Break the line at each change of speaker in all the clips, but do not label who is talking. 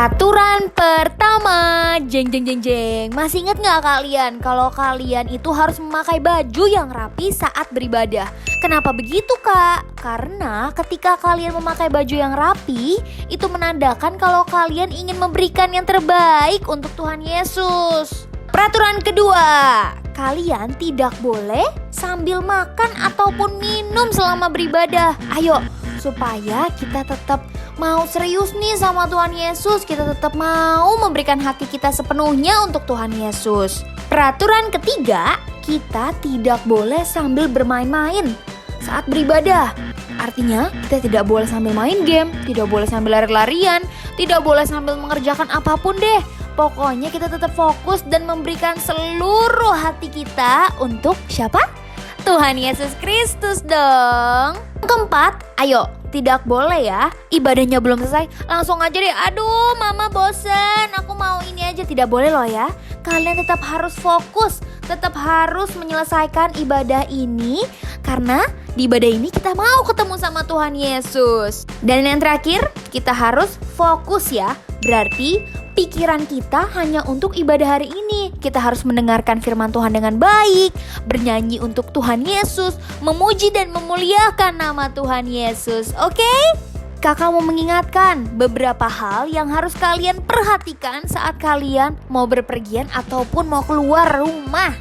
Aturan pertama, jeng jeng jeng jeng. Masih ingat gak kalian kalau kalian itu harus memakai baju yang rapi saat beribadah? Kenapa begitu kak? Karena ketika kalian memakai baju yang rapi, itu menandakan kalau kalian ingin memberikan yang terbaik untuk Tuhan Yesus. Peraturan kedua, kalian tidak boleh sambil makan ataupun minum selama beribadah. Ayo, supaya kita tetap mau serius nih sama Tuhan Yesus, kita tetap mau memberikan hati kita sepenuhnya untuk Tuhan Yesus. Peraturan ketiga, kita tidak boleh sambil bermain-main saat beribadah. Artinya, kita tidak boleh sambil main game, tidak boleh sambil lari-larian, tidak boleh sambil mengerjakan apapun deh. Pokoknya kita tetap fokus dan memberikan seluruh hati kita untuk siapa? Tuhan Yesus Kristus dong. Keempat, ayo, tidak boleh ya, ibadahnya belum selesai langsung aja deh, aduh mama bosen, aku mau ini aja. Tidak boleh loh ya. Kalian tetap harus fokus, tetap harus menyelesaikan ibadah ini, karena di ibadah ini kita mau ketemu sama Tuhan Yesus. Dan yang terakhir, kita harus fokus ya. Berarti pikiran kita hanya untuk ibadah hari ini. Kita harus mendengarkan firman Tuhan dengan baik, bernyanyi untuk Tuhan Yesus, memuji dan memuliakan nama Tuhan Yesus. Oke? Kakak mau mengingatkan beberapa hal yang harus kalian perhatikan saat kalian mau berpergian ataupun mau keluar rumah.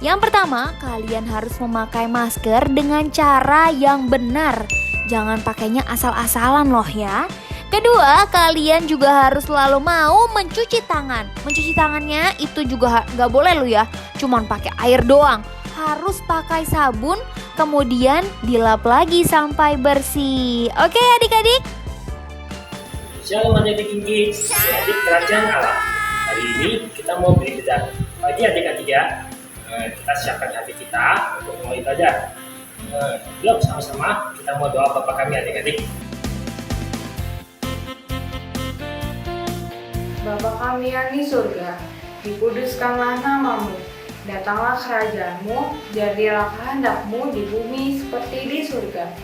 Yang pertama, kalian harus memakai masker dengan cara yang benar. Jangan pakainya asal-asalan loh ya. Kedua, kalian juga harus selalu mau mencuci tangan. Mencuci tangannya itu juga gak boleh lo ya, cuman pakai air doang. Harus pakai sabun, kemudian dilap lagi sampai bersih. Oke adik-adik?
Shalom adik-adik Inggit, adik kerajaan Allah. Hari ini kita mau beribadah. Pagi adik-adik ya, kita siapkan hati kita untuk mau ibadah. Yuk sama-sama kita mau doa Bapa kami adik-adik.
Bapa kami yang di surga, dikuduskanlah namamu, datanglah kerajaanmu, jadilah kehendak-mu di bumi seperti di surga.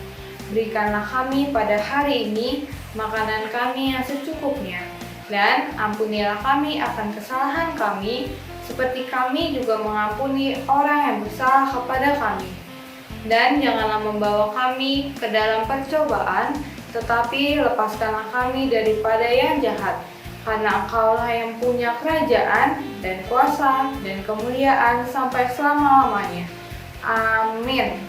Berikanlah kami pada hari ini makanan kami yang secukupnya, dan ampunilah kami akan kesalahan kami, seperti kami juga mengampuni orang yang bersalah kepada kami. Dan janganlah membawa kami ke dalam percobaan, tetapi lepaskanlah kami daripada yang jahat. Karena Engkaulah yang punya kerajaan dan kuasa dan kemuliaan sampai selama-lamanya. Amin.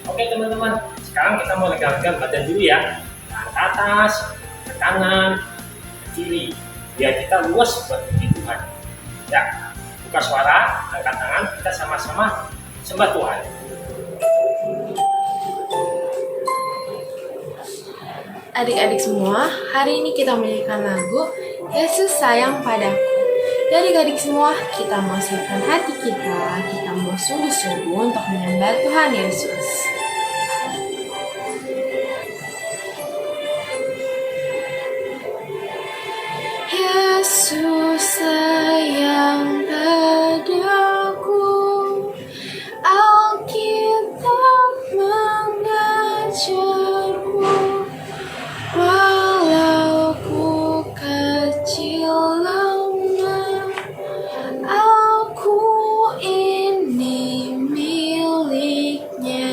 Oke teman-teman, sekarang kita mau regangkan badan dulu ya. Ke atas, ke kanan, ke kiri, biar kita luas buat puji Tuhan. Ya, buka suara, angkat tangan, kita sama-sama sembah Tuhan.
Adik-adik semua, hari ini kita menyanyikan lagu Yesus Sayang Padaku. Jadi adik semua, kita mau siapkan hati kita mau sungguh-sungguh untuk menyembah Tuhan Yesus. Yesus sayang padaku, Alkitab mengajarku. Walau ku kecil lemah, aku ini miliknya.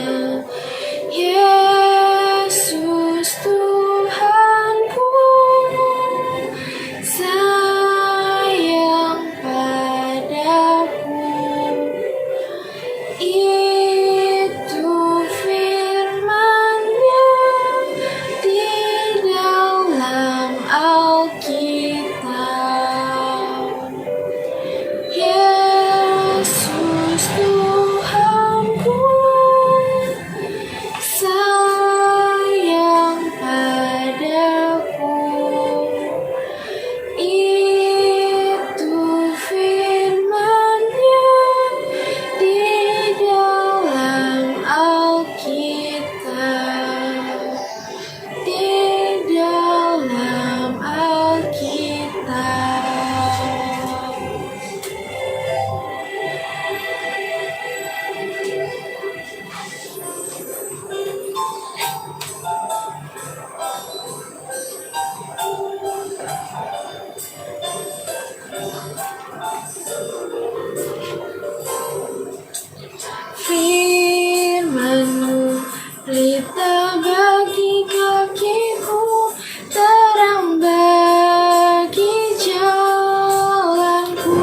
bagi kakiku, terang bagi jalanku.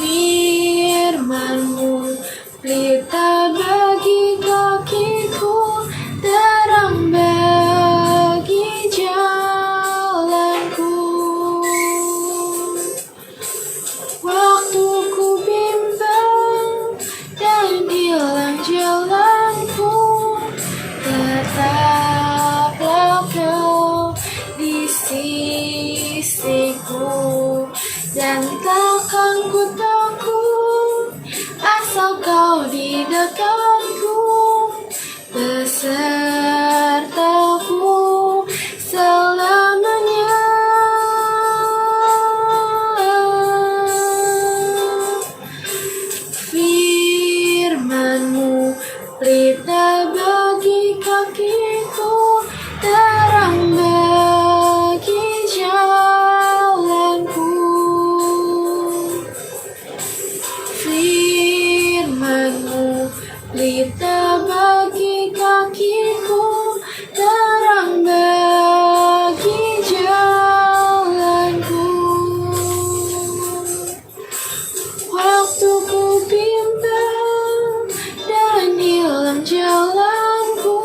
Firman-Mu pelita bagi kakiku, terang bagi jalanku. Waktu ku bimbang dan hilang jalanku, tetaplah Kau di sisiku, dan takkan ku takut asal Kau di dekatku, besertaku selamanya. Firman-Mu pelita bagi kakiku, terang bagi jalanku. Firman-Mu pelita bagi kakiku, terang bagi jalanku. Waktu ku bimbang dan hilang jalanku,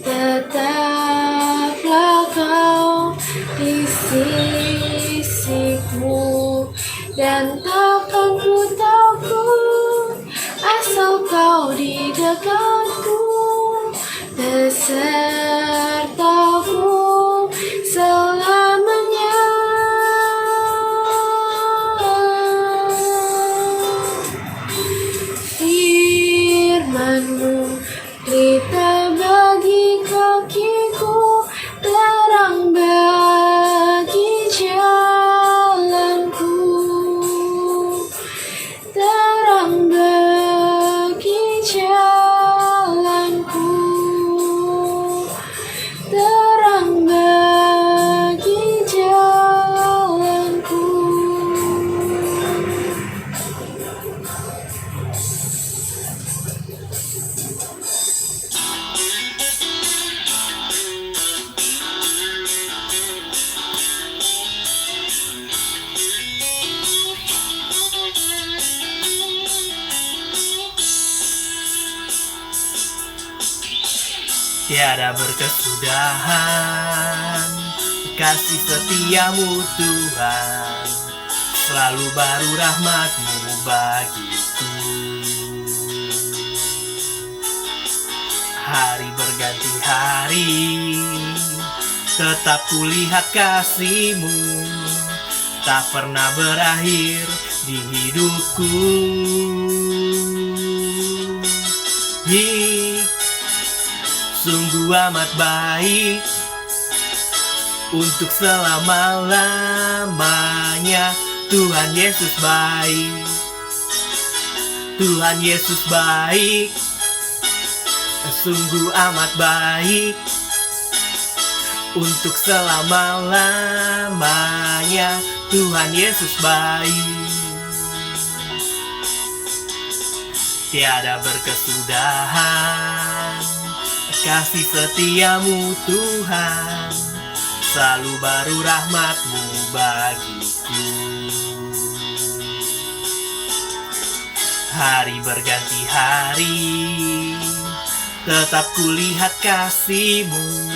tetaplah Kau di sisiku, dan takkan ku takut asal Kau di dekatku, besertaku selamanya. Firman-Mu pelita bagi kakiku, terang bagi jalanku, terang bagi jalanku, terang bagi jalanku.
Tiada berkesudahan kasih setiamu Tuhan, selalu baru rahmat-Mu bagiku. Hari berganti hari, tetap kulihat kasih-Mu, tak pernah berakhir di hidupku. Sungguh amat baik untuk selama-lamanya. Tuhan Yesus baik, Tuhan Yesus baik, sungguh amat baik untuk selama-lamanya. Tuhan Yesus baik, tiada berkesudahan kasih setiamu Tuhan, selalu baru rahmat-Mu bagiku. Hari berganti hari, tetap kulihat kasih-Mu,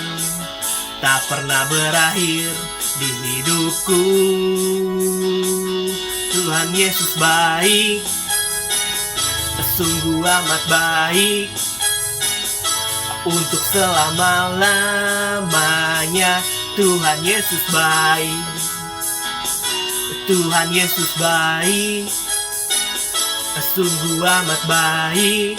tak pernah berakhir di hidupku. Tuhan Yesus baik, sungguh amat baik untuk selama-lamanya. Tuhan Yesus baik, Tuhan Yesus baik, sungguh amat baik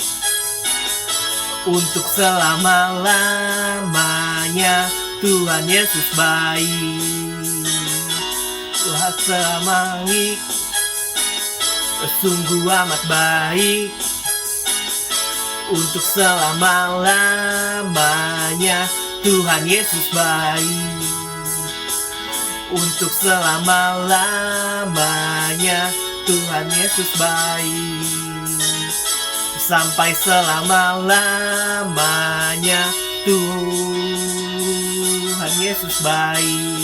untuk selama-lamanya. Tuhan Yesus baik, Tuhan baik, sungguh amat baik untuk selama-lamanya. Tuhan Yesus baik untuk selama-lamanya. Tuhan Yesus baik, sampai selama-lamanya. Tuhan Yesus baik.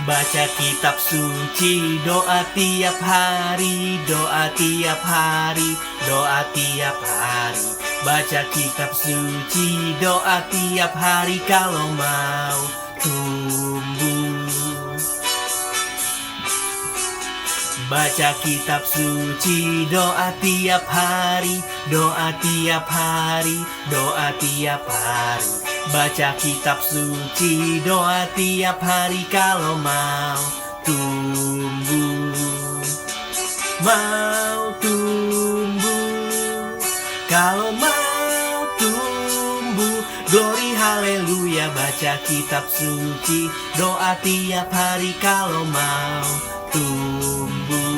Baca kitab suci, doa tiap hari, doa tiap hari, doa tiap hari. Baca kitab suci, doa tiap hari kalau mau tumbuh. Baca kitab suci, doa tiap hari, doa tiap hari, doa tiap hari. Baca kitab suci, doa tiap hari kalau mau tumbuh. Mau tumbuh, kalau mau tumbuh. Glory haleluya, baca kitab suci, doa tiap hari kalau mau tumbuh.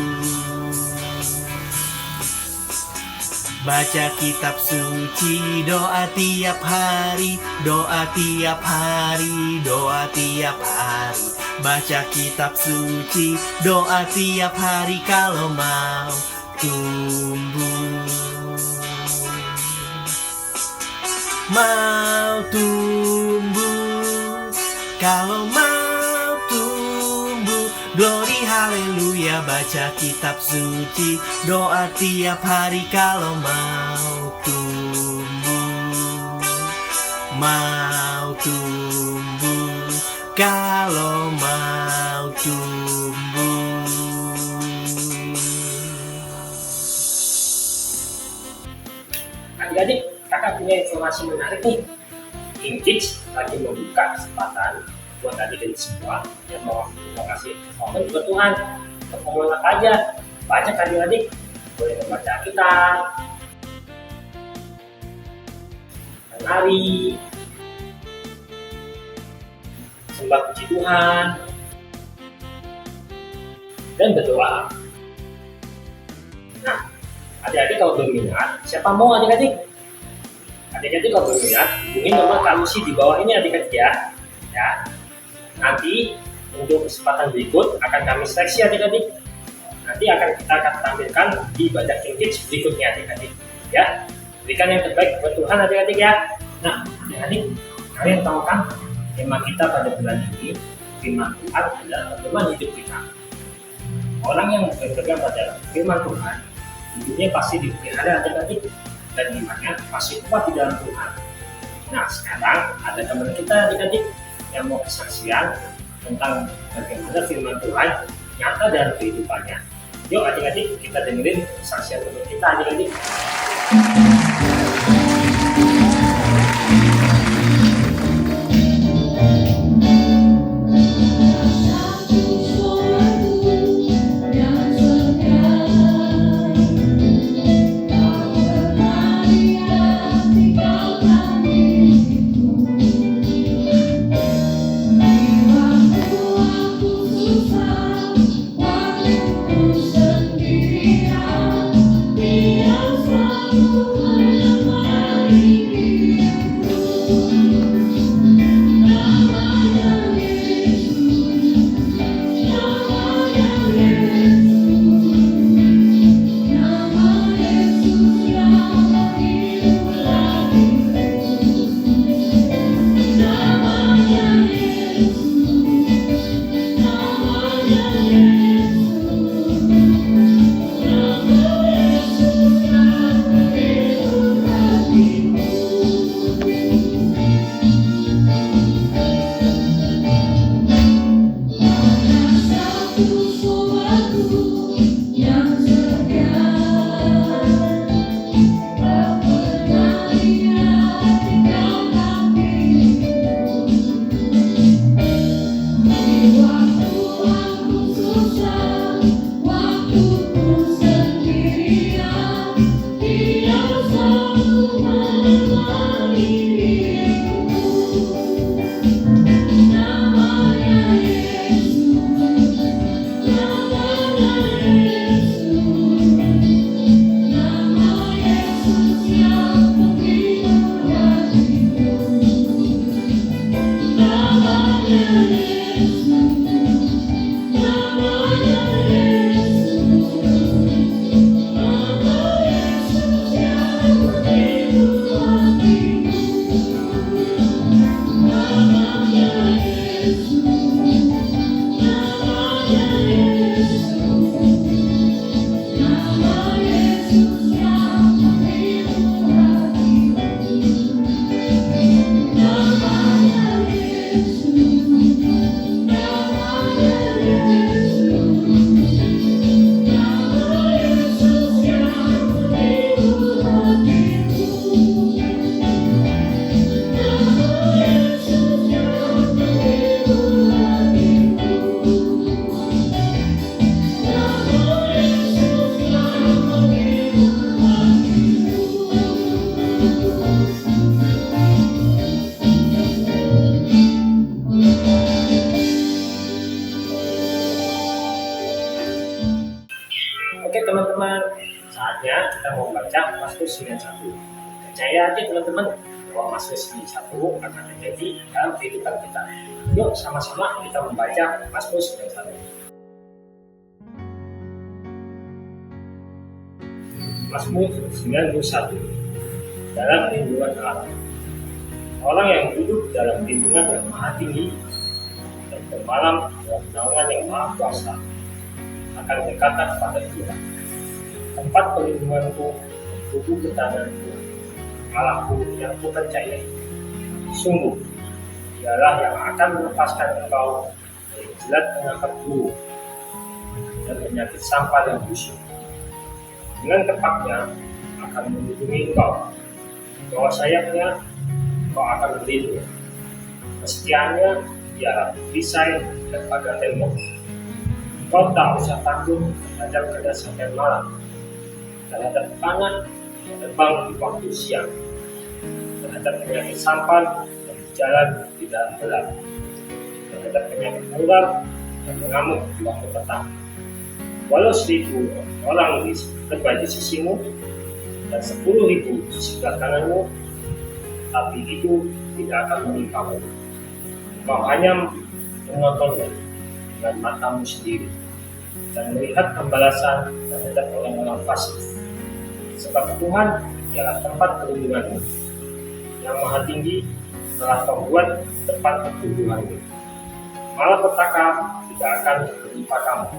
Baca kitab suci, doa tiap hari, doa tiap hari, doa tiap hari. Baca kitab suci, doa tiap hari kalau mau tumbuh. Mau tumbuh, kalau mau tumbuh. Glory haleluya, baca kitab suci, doa tiap hari kalau mau tumbuh. Mau tumbuh, kalau mau tumbuh.
Adik-adik, kakak punya informasi menarik nih. King Kids lagi membuka kesempatan buat adik-adik semua yang mau kasih momen buat Tuhan untuk mengulang aja. Banyak adik-adik boleh membaca Alkitab, menari, sembah puji Tuhan, dan berdoa. Nah, adik-adik kalau berminat, siapa mau adik-adik? Adik-adik kalau berminat, hubungi nomor Kak Lucy di bawah ini adik-adik ya. Nanti untuk kesempatan berikut akan kami seleksi adik-adik. Nanti kita akan tampilkan di Badak King Kids berikutnya adik-adik. Ya, berikan yang terbaik buat Tuhan adik-adik ya. Nah, adik-adik, kalian tahu kan tema kita pada bulan ini, firman Tuhan adalah teman hidup kita. Orang yang berpegang pada firman Tuhan, hidupnya pasti dipelihara adik-adik, dan imannya pasti kuat di dalam Tuhan. Nah, sekarang ada teman kita adik-adik yang mau kesaksian tentang bagaimana firman Tuhan nyata dalam kehidupannya. Yuk adik-adik, kita dengerin kesaksian teman kita adik-adik.
Dia selalu
membaca Mazmur 91. Percaya aja teman-teman bahwa Mazmur 91 akan terjadi dalam kehidupan kita. Yuk sama-sama kita membaca Mazmur 91. Mazmur 91. Dalam lindungan Allah. Orang yang duduk dalam lindungan yang maha tinggi dan bermalam dalam naungan yang maha kuasa akan berkata kepada Tuhan, tempat perlindunganku, tubuh ketanganku, Allahku yang kupercayai. Sungguh, dialah yang akan melepaskan engkau dari jilat pengangkat burung dan penyakit sampar yang busuk. Dengan tepatnya akan melindungi engkau, bahwa sayapnya engkau akan berlindung. Kesetiaannya ialah perisai dan pagar tembok. Kau tak usah takut terhadap kedatangan malam, terhadap panah yang terbang di waktu siang, terhadap penyakit sampar yang berjalan di dalam gelap, terhadap penyakit ular yang mengamuk di waktu petang. Walau 1.000 orang terbaik di sisimu dan 10.000 di sebelah kananmu, tapi itu tidak akan menimpamu. Kau hanya menontonnya dengan matamu sendiri dan melihat pembalasan terhadap orang-orang fasik. Sebab Tuhan ialah tempat perlindunganmu, yang maha tinggi telah membuat tempat perlindunganmu. Malapetaka tidak akan menimpa kamu,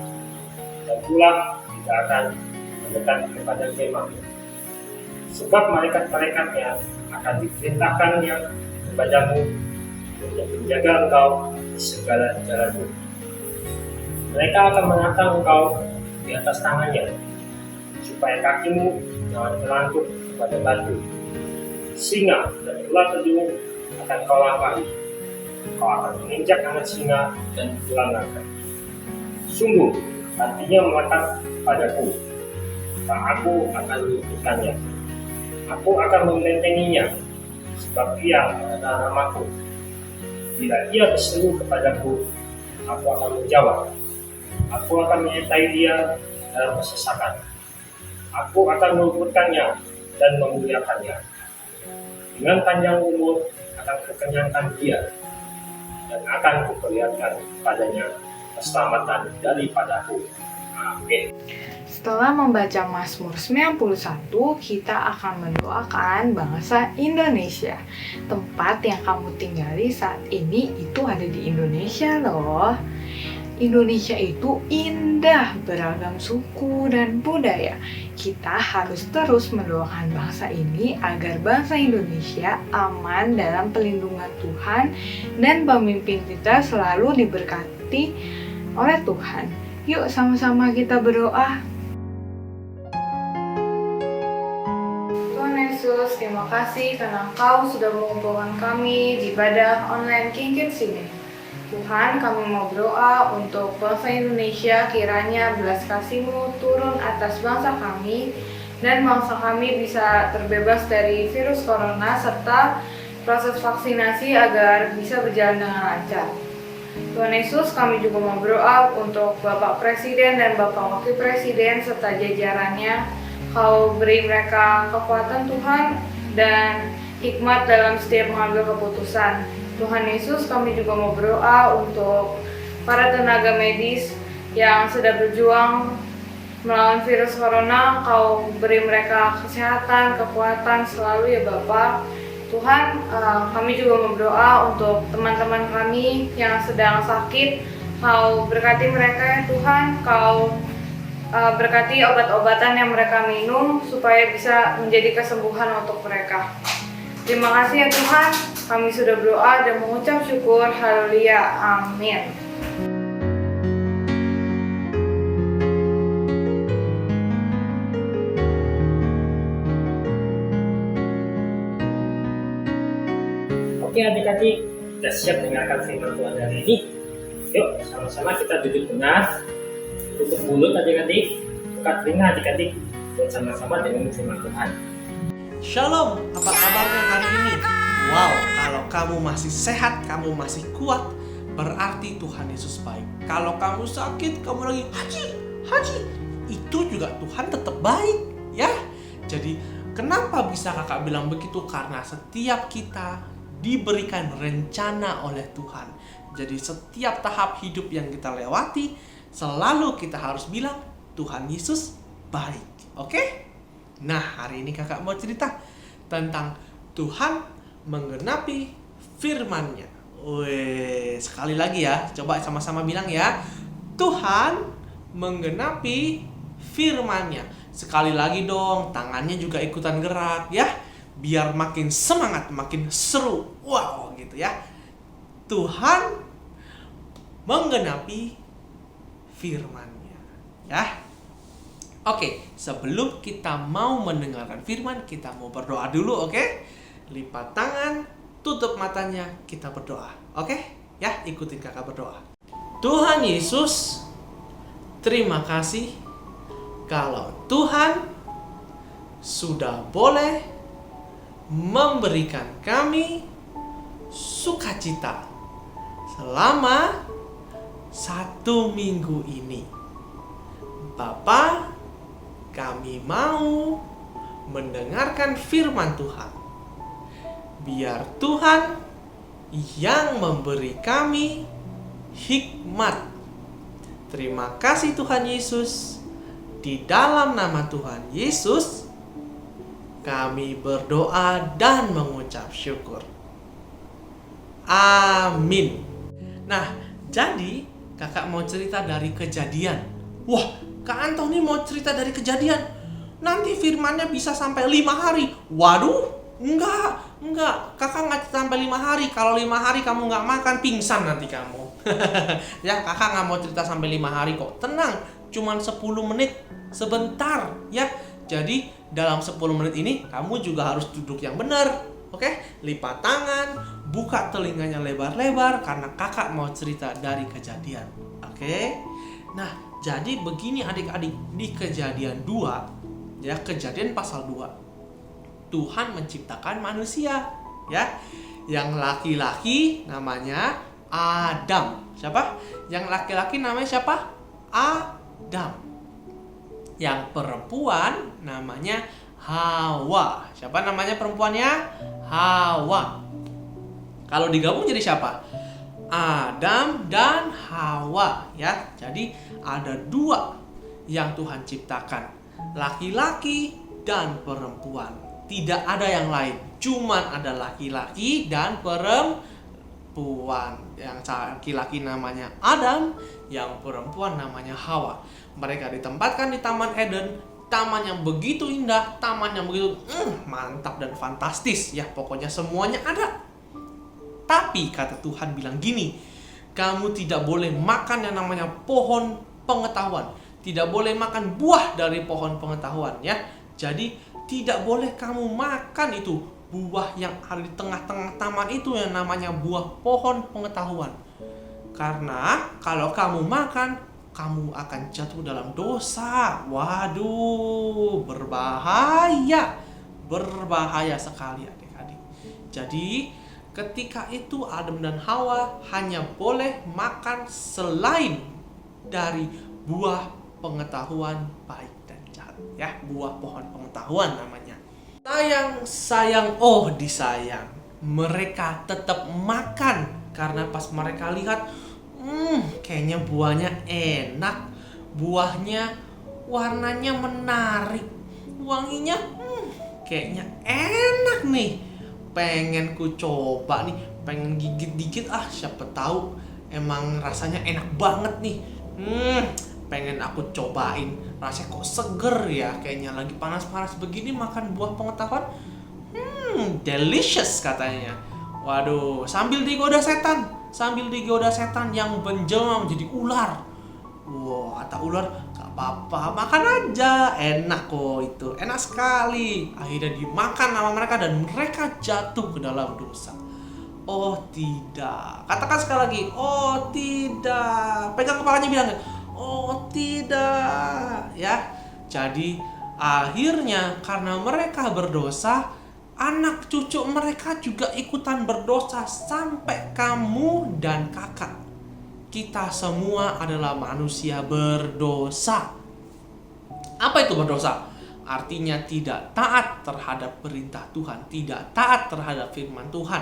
dan ular tidak akan mendekat kepada kemahmu. Sebab malaikat-malaikatnya akan diperintahkannya kepadamu untuk menjaga engkau di segala jalanmu. Mereka akan menatang engkau di atas tangannya, supaya kakimu jangan terangkut kepada batu. Singa dan ular kedua akan kau langkahi. Kau akan menginjak anak singa dan tulang naga. Sungguh, hatinya melekat padaku, dan aku akan meluputkannya. Aku akan membentenginya, sebab ia adalah namaku. Bila ia berseru kepadaku, aku akan menjawab. Aku akan menyertai dia dalam kesesakan. Aku akan meluputkannya dan memuliakannya. Dengan panjang umur akan kukenyangkan dia, dan akan kuperlihatkan padanya keselamatan daripadaku. Amin.
Setelah membaca Mazmur 91, kita akan mendoakan bangsa Indonesia. Tempat yang kamu tinggali saat ini itu ada di Indonesia loh. Indonesia itu indah, beragam suku dan budaya. Kita harus terus mendoakan bangsa ini agar bangsa Indonesia aman dalam pelindungan Tuhan dan pemimpin kita selalu diberkati oleh Tuhan. Yuk sama-sama kita berdoa. Tuhan Yesus, terima kasih karena Engkau sudah mengumpulkan kami di ibadah online King Kids ini. Tuhan, kami mau berdoa untuk bangsa Indonesia, kiranya belas kasih-Mu turun atas bangsa kami dan bangsa kami bisa terbebas dari virus corona serta proses vaksinasi agar bisa berjalan dengan lancar. Tuhan Yesus, kami juga mau berdoa untuk Bapak Presiden dan Bapak Wakil Presiden serta jajarannya. Kau beri mereka kekuatan Tuhan dan hikmat dalam setiap mengambil keputusan. Tuhan Yesus, kami juga mau berdoa untuk para tenaga medis yang sedang berjuang melawan virus corona. Kau beri mereka kesehatan, kekuatan selalu ya Bapak. Tuhan, kami juga mau berdoa untuk teman-teman kami yang sedang sakit. Kau berkati mereka ya Tuhan. Kau berkati obat-obatan yang mereka minum supaya bisa menjadi kesembuhan untuk mereka. Terima kasih ya Tuhan, kami sudah berdoa dan mengucap syukur. Haleluya, amin.
Oke adik-adik, kita siap mendengarkan firman Tuhan hari ini. Yuk sama-sama kita duduk benar, tutup mulut adik-adik, buka telinga adik-adik, dan sama-sama dengan firman Tuhan.
Shalom, apa kabarnya hari ini? Wow, kalau kamu masih sehat, kamu masih kuat, berarti Tuhan Yesus baik. Kalau kamu sakit, kamu lagi haji, itu juga Tuhan tetap baik, ya. Jadi kenapa bisa kakak bilang begitu? Karena setiap kita diberikan rencana oleh Tuhan. Jadi setiap tahap hidup yang kita lewati, selalu kita harus bilang Tuhan Yesus baik. Oke? Nah, hari ini kakak mau cerita tentang Tuhan menggenapi firman-Nya. Wih, sekali lagi ya, coba sama-sama bilang ya. Tuhan menggenapi firman-Nya. Sekali lagi dong, tangannya juga ikutan gerak ya. Biar makin semangat, makin seru. Wow, gitu ya. Tuhan menggenapi firman-Nya. Ya. Oke, sebelum kita mau mendengarkan firman, kita mau berdoa dulu, oke? Lipat tangan, tutup matanya, kita berdoa. Oke? Ya, ikutin kakak berdoa. Tuhan Yesus, terima kasih kalau Tuhan sudah boleh memberikan kami sukacita selama 1 minggu ini. Bapa, kami mau mendengarkan firman Tuhan. Biar Tuhan yang memberi kami hikmat. Terima kasih Tuhan Yesus. Di dalam nama Tuhan Yesus, kami berdoa dan mengucap syukur. Amin. Nah, jadi kakak mau cerita dari Kejadian. Wah, Kak Antoni mau cerita dari Kejadian. Nanti firmannya bisa sampai 5 hari. Waduh, enggak. Kakak nggak sampai 5 hari. Kalau 5 hari kamu nggak makan, pingsan nanti kamu. Ya, kakak nggak mau cerita sampai 5 hari kok. Tenang, cuman 10 menit. Sebentar, ya. Jadi, dalam 10 menit ini, kamu juga harus duduk yang benar. Oke? Lipat tangan, buka telinganya lebar-lebar, karena kakak mau cerita dari Kejadian. Oke? Nah, jadi begini adik-adik, di Kejadian 2, ya, Kejadian pasal 2. Tuhan menciptakan manusia, ya. Yang laki-laki namanya Adam. Siapa? Yang laki-laki namanya siapa? Adam. Yang perempuan namanya Hawa. Siapa namanya perempuannya? Hawa. Kalau digabung jadi siapa? Adam dan Hawa, ya. Jadi ada 2 yang Tuhan ciptakan, laki-laki dan perempuan. Tidak ada yang lain, cuman ada laki-laki dan perempuan. Yang laki-laki namanya Adam, yang perempuan namanya Hawa. Mereka ditempatkan di Taman Eden, taman yang begitu indah, taman yang begitu mantap dan fantastis, ya. Pokoknya semuanya ada. Tapi kata Tuhan bilang gini, kamu tidak boleh makan yang namanya pohon pengetahuan. Tidak boleh makan buah dari pohon pengetahuan, ya. Jadi tidak boleh kamu makan itu buah yang ada di tengah-tengah taman itu yang namanya buah pohon pengetahuan. Karena kalau kamu makan, kamu akan jatuh dalam dosa. Waduh, berbahaya. Berbahaya sekali adik-adik. Jadi ketika itu Adam dan Hawa hanya boleh makan selain dari buah pengetahuan baik dan jahat, ya, buah pohon pengetahuan namanya. Sayang, oh disayang. Mereka tetap makan karena pas mereka lihat, kayaknya buahnya enak, buahnya warnanya menarik, wanginya, kayaknya enak nih. Pengen ku coba nih, pengen gigit dikit, siapa tahu emang rasanya enak banget nih. Pengen aku cobain, rasanya kok seger ya, kayaknya lagi panas-panas begini makan buah pengetahuan. Delicious katanya. Waduh, sambil digoda setan yang menjelma menjadi ular. Wow, kata ular, gak apa-apa, makan aja, enak kok itu, enak sekali. Akhirnya dimakan sama mereka dan mereka jatuh ke dalam dosa. Oh tidak, katakan sekali lagi, oh tidak. Pegang kepalanya bilang, oh tidak, ya. Jadi akhirnya karena mereka berdosa, anak cucu mereka juga ikutan berdosa sampai kamu dan kakak. Kita semua adalah manusia berdosa. Apa itu berdosa? artinya tidak taat terhadap perintah Tuhan, tidak taat terhadap firman Tuhan,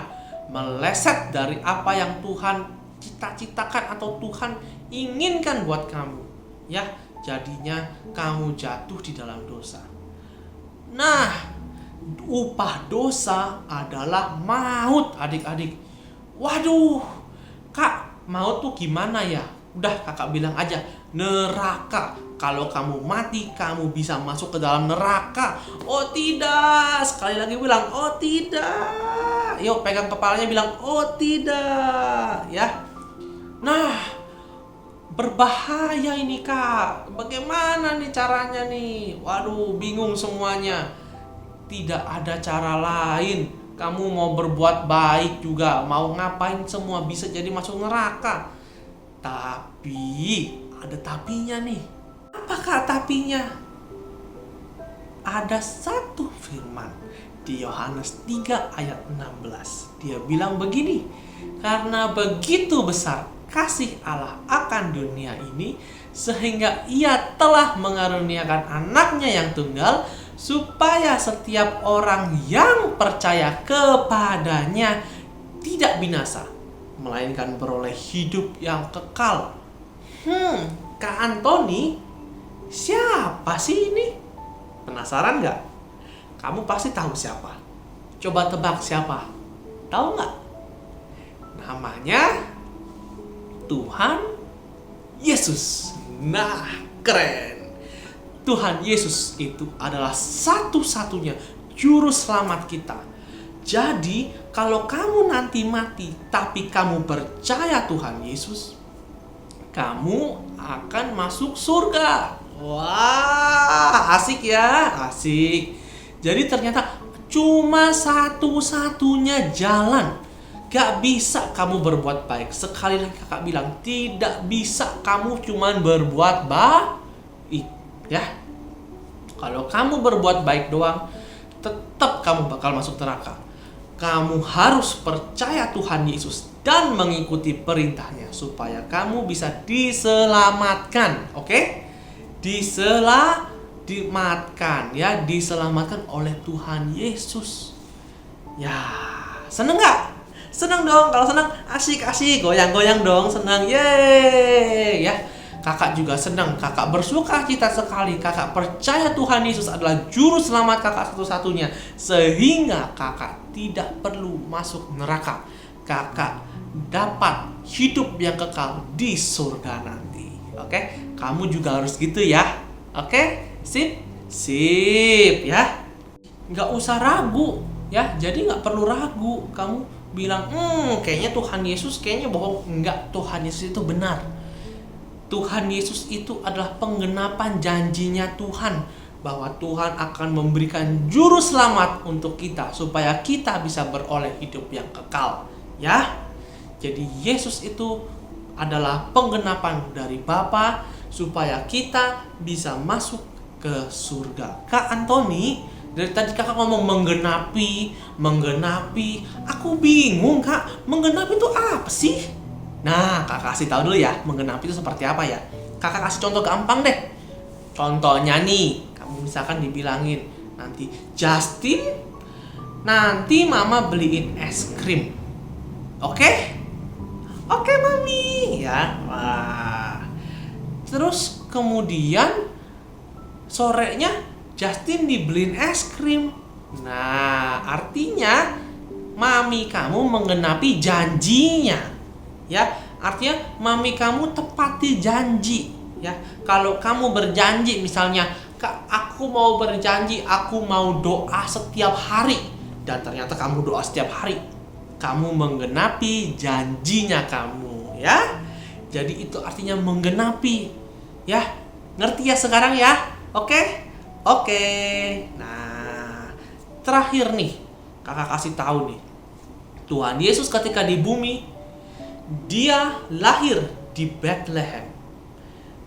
meleset dari apa yang Tuhan cita-citakan atau Tuhan inginkan buat kamu. Ya, jadinya kamu jatuh di dalam dosa. Nah, upah dosa adalah maut, adik-adik. Waduh, Kak, maut tuh gimana ya? Udah kakak bilang aja, neraka. Kalau kamu mati, kamu bisa masuk ke dalam neraka. Oh tidak, sekali lagi bilang, oh tidak. Yuk pegang kepalanya bilang, oh tidak. Ya. Nah, berbahaya ini Kak. Bagaimana nih caranya nih? Waduh, bingung semuanya. Tidak ada cara lain. Kamu mau berbuat baik juga, mau ngapain semua bisa jadi masuk neraka. Tapi ada tapinya nih. Apakah tapinya? Ada satu firman di Yohanes 3 ayat 16. Dia bilang begini, karena begitu besar kasih Allah akan dunia ini, sehingga ia telah mengaruniakan anaknya yang tunggal, supaya setiap orang yang percaya kepadanya tidak binasa, melainkan beroleh hidup yang kekal. Kak Antoni, siapa sih ini? Penasaran nggak? Kamu pasti tahu siapa. Coba tebak siapa? Tahu nggak? Namanya Tuhan Yesus. Nah, keren. Tuhan Yesus itu adalah satu-satunya juru selamat kita. Jadi, kalau kamu nanti mati tapi kamu percaya Tuhan Yesus, kamu akan masuk surga. Wah, asik ya, asik. Jadi ternyata cuma satu-satunya jalan. Gak bisa kamu berbuat baik. Sekali lagi kakak bilang, tidak bisa kamu cuman berbuat baik. Ya, kalau kamu berbuat baik doang, tetap kamu bakal masuk neraka. Kamu harus percaya Tuhan Yesus dan mengikuti perintahnya supaya kamu bisa diselamatkan. Oke? Diselamatkan ya, diselamatkan oleh Tuhan Yesus. Ya, seneng gak? Seneng dong. Kalau seneng, asik-asik, goyang-goyang dong, seneng. Yeay ya. Kakak juga senang, kakak bersuka cita sekali. Kakak percaya Tuhan Yesus adalah juru selamat kakak satu-satunya, sehingga kakak tidak perlu masuk neraka. Kakak dapat hidup yang kekal di surga nanti. Oke? Kamu juga harus gitu ya. Oke? Sip? Sip ya. Nggak usah ragu ya. Jadi nggak perlu ragu. Kamu bilang, kayaknya Tuhan Yesus kayaknya bohong. Enggak, Tuhan Yesus itu benar. Tuhan Yesus itu adalah penggenapan janjinya Tuhan, bahwa Tuhan akan memberikan juru selamat untuk kita supaya kita bisa beroleh hidup yang kekal. Ya. Jadi Yesus itu adalah penggenapan dari Bapa supaya kita bisa masuk ke surga. Kak Antoni, dari tadi kakak ngomong menggenapi. Aku bingung Kak, menggenapi itu apa sih? Nah, kakak kasih tahu dulu ya, menggenapi itu seperti apa ya. Kakak kasih contoh gampang deh. Contohnya nih, kamu misalkan dibilangin nanti, Justin, nanti mama beliin es krim. Oke? Oke, mami. Ya, wah. Terus kemudian sorenya Justin dibeliin es krim. Nah, artinya mami kamu menggenapi janjinya. Ya, artinya mami kamu tepati janji. Ya, kalau kamu berjanji misalnya, Kak, aku mau berjanji, aku mau doa setiap hari, dan ternyata kamu doa setiap hari, kamu menggenapi janjinya kamu, ya. Jadi itu artinya menggenapi. Ya, ngerti ya sekarang ya? Oke? Oke. Nah, terakhir nih, kakak kasih tahu nih. Tuhan Yesus ketika di bumi, dia lahir di Bethlehem,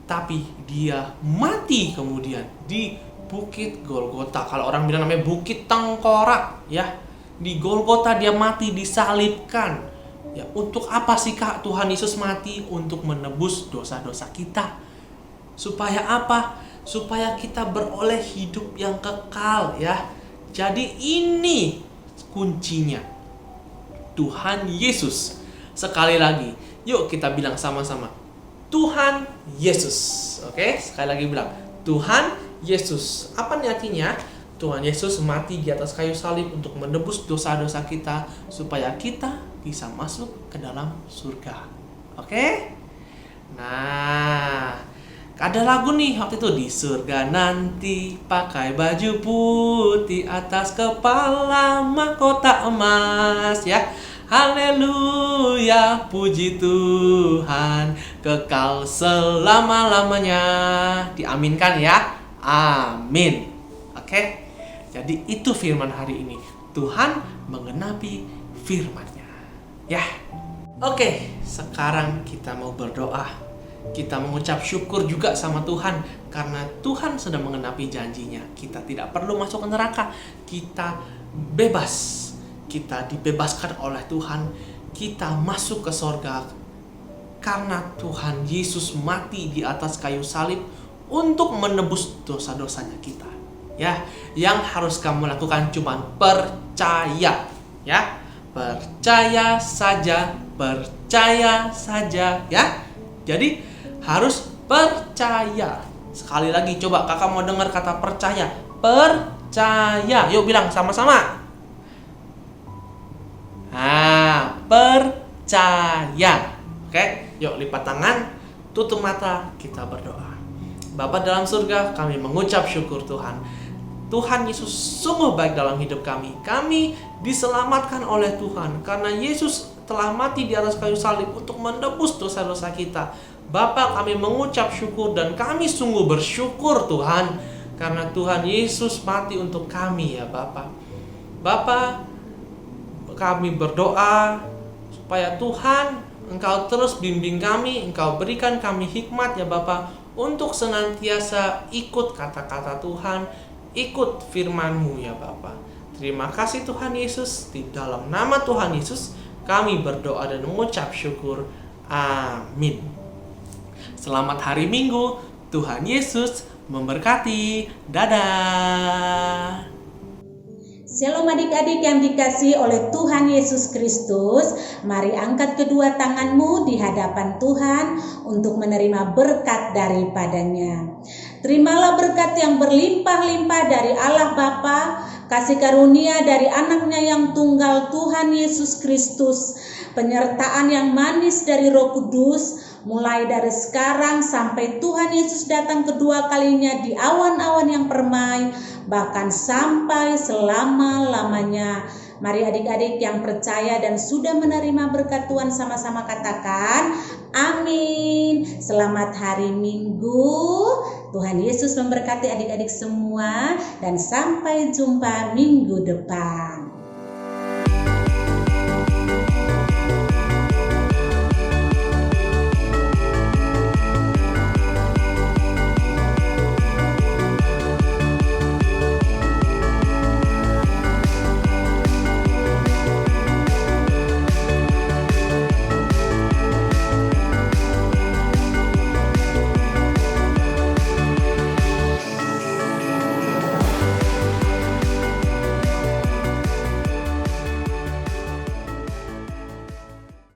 tapi dia mati kemudian di Bukit Golgota. Kalau orang bilang namanya Bukit Tengkorak, ya. Di Golgota dia mati, disalibkan. Ya, untuk apa sih Kak Tuhan Yesus mati? Untuk menebus dosa-dosa kita. Supaya apa? supaya kita beroleh hidup yang kekal ya. Jadi ini kuncinya. Tuhan Yesus. Sekali lagi, yuk kita bilang sama-sama. Tuhan Yesus. Oke, sekali lagi bilang. Tuhan Yesus. Apa nih artinya? Tuhan Yesus mati di atas kayu salib untuk menebus dosa-dosa kita supaya kita bisa masuk ke dalam surga. Oke? Nah, ada lagu nih waktu itu, di surga nanti pakai baju putih, atas kepala mahkota emas ya. Haleluya, puji Tuhan, kekal selama-lamanya. Diaminkan ya. Amin. Oke. Jadi itu firman hari ini. Tuhan menggenapi firman-Nya. Ya. Oke, sekarang kita mau berdoa. Kita mengucap syukur juga sama Tuhan karena Tuhan sedang menggenapi janjinya. Kita tidak perlu masuk ke neraka. Kita bebas. Kita dibebaskan oleh Tuhan. Kita masuk ke sorga karena Tuhan Yesus mati di atas kayu salib untuk menebus dosa-dosanya kita. Ya, yang harus kamu lakukan cuma percaya. Ya, percaya saja ya. Jadi harus percaya. Sekali lagi coba kakak mau dengar kata percaya. Percaya. Yuk bilang sama-sama. Nah, percaya. Oke, yuk lipat tangan, tutup mata, kita berdoa. Bapa dalam surga, kami mengucap syukur Tuhan. Tuhan Yesus sungguh baik dalam hidup kami. Kami diselamatkan oleh Tuhan karena Yesus telah mati di atas kayu salib untuk menebus dosa-dosa kita. Bapa, kami mengucap syukur dan kami sungguh bersyukur Tuhan karena Tuhan Yesus mati untuk kami ya Bapa. Bapa, kami berdoa supaya Tuhan Engkau terus bimbing kami, Engkau berikan kami hikmat ya Bapa untuk senantiasa ikut kata-kata Tuhan, ikut firman-Mu ya Bapa. Terima kasih Tuhan Yesus, di dalam nama Tuhan Yesus kami berdoa dan mengucap syukur. Amin. Selamat hari Minggu, Tuhan Yesus memberkati. Dadah.
Shalom adik-adik yang dikasihi oleh Tuhan Yesus Kristus. Mari angkat kedua tanganmu di hadapan Tuhan untuk menerima berkat daripadanya. Terimalah berkat yang berlimpah-limpah dari Allah Bapa, kasih karunia dari anaknya yang tunggal Tuhan Yesus Kristus, penyertaan yang manis dari Roh Kudus, mulai dari sekarang sampai Tuhan Yesus datang kedua kalinya di awan-awan yang permai, bahkan sampai selama-lamanya. Mari adik-adik yang percaya dan sudah menerima berkat Tuhan sama-sama katakan amin. Selamat hari Minggu. Tuhan Yesus memberkati adik-adik semua dan sampai jumpa minggu depan.